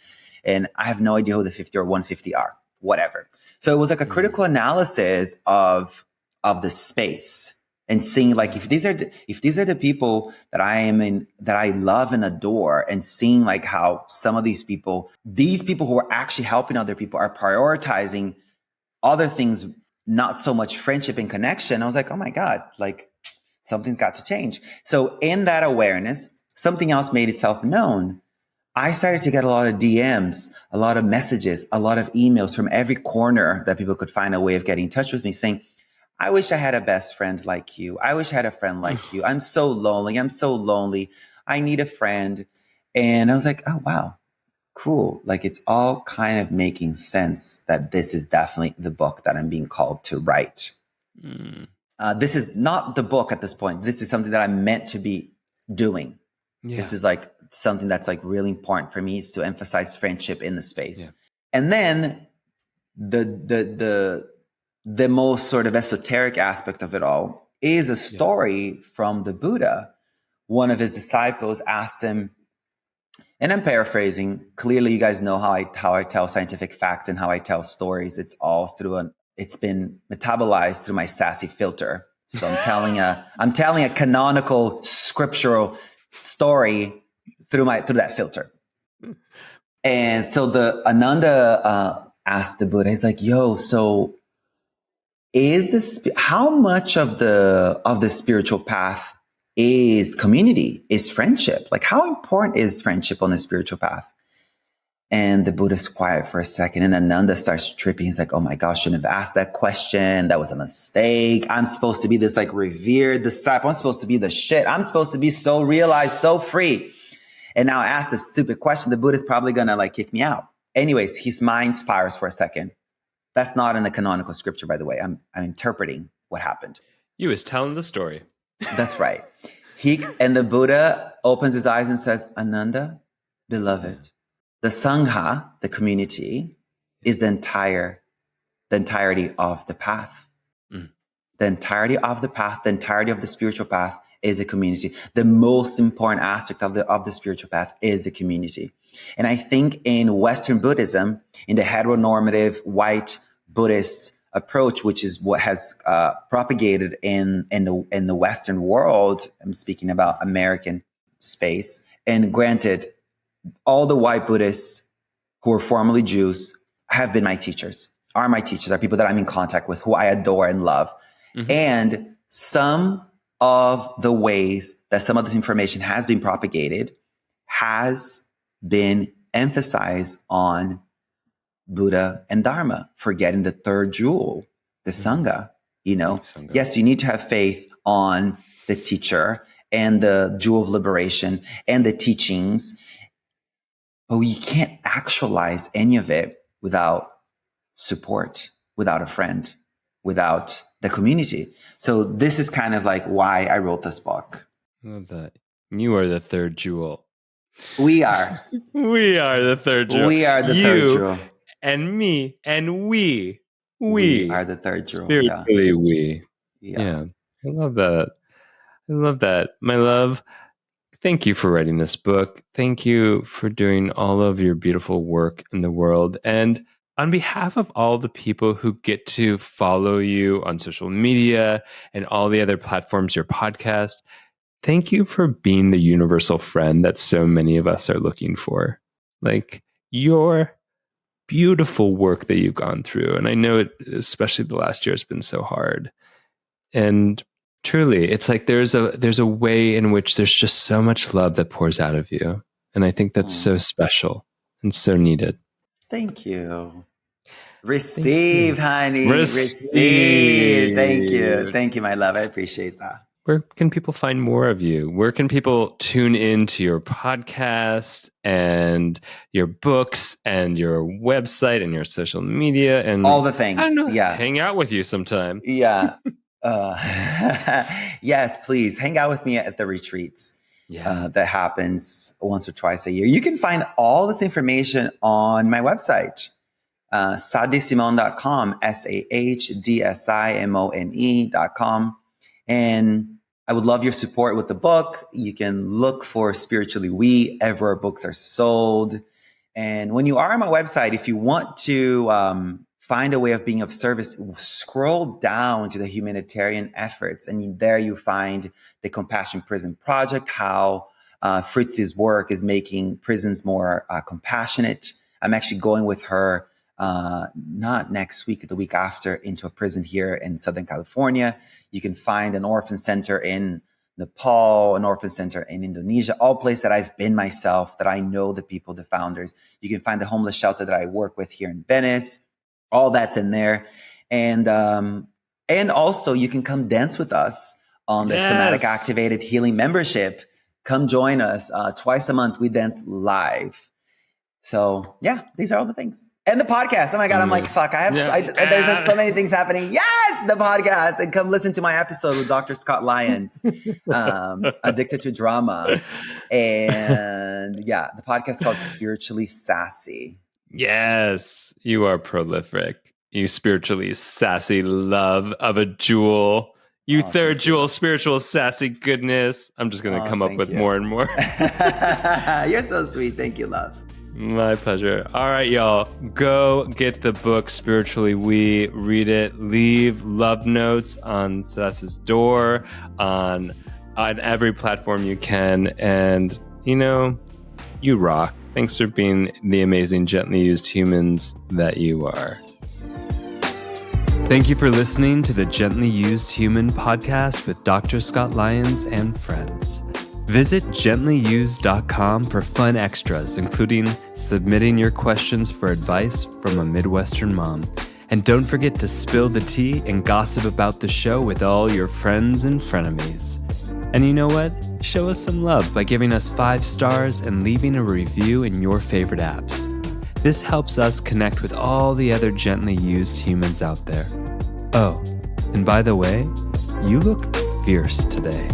And I have no idea who the 50 or 150 are. whatever. So it was like a critical analysis of the space and seeing like if these are the people that I am in, that I love and adore, and seeing like how some of these people who are actually helping other people are prioritizing other things, not so much friendship and connection. I was like, oh my God, like something's got to change. So in that awareness, something else made itself known. I started to get a lot of DMs, a lot of messages, a lot of emails from every corner that people could find a way of getting in touch with me saying, I wish I had a best friend like you. I wish I had a friend like you. I'm so lonely. I'm so lonely. I need a friend. And I was like, oh, wow, cool. Like it's all kind of making sense that this is definitely the book that I'm being called to write. This is not the book at this point. This is something that I'm meant to be doing. Yeah. This is like something that's like really important for me, is to emphasize friendship in the space. Yeah. And then the most sort of esoteric aspect of it all is a story from the Buddha. One of his disciples asked him, and I'm paraphrasing. Clearly, you guys know how I tell scientific facts and how I tell stories. It's all it's been metabolized through my sassy filter. So I'm telling a canonical scriptural story through that filter. And so the Ananda asked the Buddha, he's like, yo, so how much of the spiritual path is community, is friendship? Like how important is friendship on the spiritual path? And the Buddha's quiet for a second, and Ananda starts tripping. He's like, oh my gosh, shouldn't have asked that question. That was a mistake. I'm supposed to be this like revered disciple. I'm supposed to be the shit. I'm supposed to be so realized, so free. And now I ask this stupid question. The Buddha's probably going to like kick me out. Anyways, his mind spirals for a second. That's not in the canonical scripture, by the way. I'm interpreting what happened. You was telling the story. That's right. And the Buddha opens his eyes and says, Ananda, beloved, the Sangha, the community, is the entirety of the path. The entirety of the path, the entirety of the spiritual path is the community. The most important aspect of the spiritual path is the community. And I think in Western Buddhism, in the heteronormative white Buddhist approach, which is what has propagated in the Western world, I'm speaking about American space. And granted, all the white Buddhists who are formerly Jews have been my teachers, are people that I'm in contact with, who I adore and love. Mm-hmm. And some of the ways that some of this information has been propagated has been emphasized on Buddha and Dharma, forgetting the third jewel, the Sangha. Sangha. Yes, you need to have faith on the teacher and the jewel of liberation and the teachings, but you can't actualize any of it without support, without a friend, without the community. So this is kind of like why I wrote this book. I love that. You are the third jewel. We are. We are the third jewel. We are the third jewel. And me and we are the third jewel. Spiritually, we. Yeah. I love that. My love, thank you for writing this book. Thank you for doing all of your beautiful work in the world. And on behalf of all the people who get to follow you on social media and all the other platforms, your podcast, thank you for being the universal friend that so many of us are looking for. Like your beautiful work that you've gone through. And I know it, especially the last year, has been so hard. And truly, it's like there's a way in which there's just so much love that pours out of you. And I think that's so special and so needed. Thank you. Receive, honey. Receive. Thank you. Thank you, my love. I appreciate that. Where can people find more of you? Where can people tune into your podcast and your books and your website and your social media and all the things? Hang out with you sometime. Yeah. Yes, please hang out with me at the retreats. That happens once or twice a year. You can find all this information on my website, sahdsimone.com, sahdsimone.com. And I would love your support with the book. You can look for Spiritually We everywhere books are sold. And when you are on my website, if you want to find a way of being of service, scroll down to the humanitarian efforts. And there you find the Compassion Prison Project, how Fritz's work is making prisons more compassionate. I'm actually going with her, not next week, the week after, into a prison here in Southern California. You can find an orphan center in Nepal, an orphan center in Indonesia, all places that I've been myself, that I know the people, the founders. You can find the homeless shelter that I work with here in Venice. All that's in there. And also you can come dance with us on the somatic-activated healing membership. Come join us. Twice a month, we dance live. So yeah, these are all the things. And the podcast. Oh my God, I'm like, fuck, there's just so many things happening. Yes, the podcast. And come listen to my episode with Dr. Scott Lyons, Addicted to Drama. And yeah, the podcast called Spiritually Sassy. Yes, you are prolific. You spiritually sassy love of a jewel. You third jewel, spiritual sassy goodness. I'm just going to come up with more and more. You're so sweet. Thank you, love. My pleasure. All right, y'all. Go get the book, Spiritually We. Read it. Leave love notes on Seth's door, on every platform you can. And, you rock. Thanks for being the amazing, gently used humans that you are. Thank you for listening to the Gently Used Human podcast with Dr. Scott Lyons and friends. Visit gentlyused.com for fun extras, including submitting your questions for advice from a Midwestern mom. And don't forget to spill the tea and gossip about the show with all your friends and frenemies. And you know what? Show us some love by giving us 5 stars and leaving a review in your favorite apps. This helps us connect with all the other gently used humans out there. Oh, and by the way, you look fierce today.